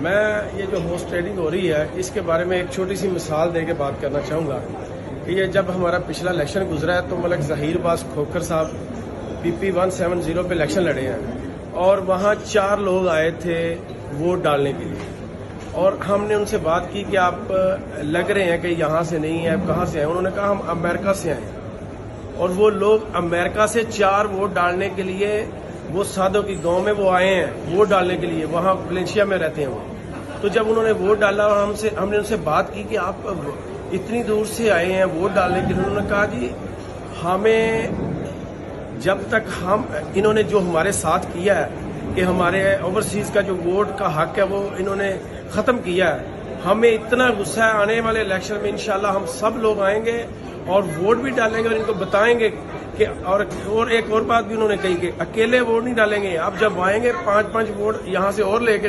میں یہ جو ہوسٹ ٹریڈنگ ہو رہی ہے اس کے بارے میں ایک چھوٹی سی مثال دے کے بات کرنا چاہوں گا کہ یہ جب ہمارا پچھلا الیکشن گزرا ہے تو ملک ظہیر باز کھوکھر صاحب PP 170 پہ الیکشن لڑے ہیں اور وہاں 4 لوگ آئے تھے ووٹ ڈالنے کے لیے اور ہم نے ان سے بات کی کہ آپ لگ رہے ہیں کہ یہاں سے نہیں ہیں، آپ کہاں سے ہیں؟ انہوں نے کہا ہم امریکہ سے آئے ہیں اور وہ لوگ امریکہ سے 4 ووٹ ڈالنے کے لیے وہ سادوں کی گاؤں میں وہ آئے ہیں ووٹ ڈالنے کے لیے، وہاں ویلنسیا میں رہتے ہیں وہ۔ تو جب انہوں نے ووٹ ڈالا اور ہم نے ان سے بات کی کہ آپ اتنی دور سے آئے ہیں ووٹ ڈالنے کے لیے، انہوں نے کہا جی ہمیں جب تک انہوں نے جو ہمارے ساتھ کیا ہے کہ ہمارے اوورسیز کا جو ووٹ کا حق ہے وہ انہوں نے ختم کیا ہے، ہمیں اتنا غصہ ہے، آنے والے الیکشن میں انشاءاللہ ہم سب لوگ آئیں گے اور ووٹ بھی ڈالیں گے اور ان کو بتائیں گے کہ اور ایک اور بات بھی انہوں نے کہی کہ اکیلے ووٹ نہیں ڈالیں گے، آپ جب آئیں گے 5 ووٹ یہاں سے اور لے کے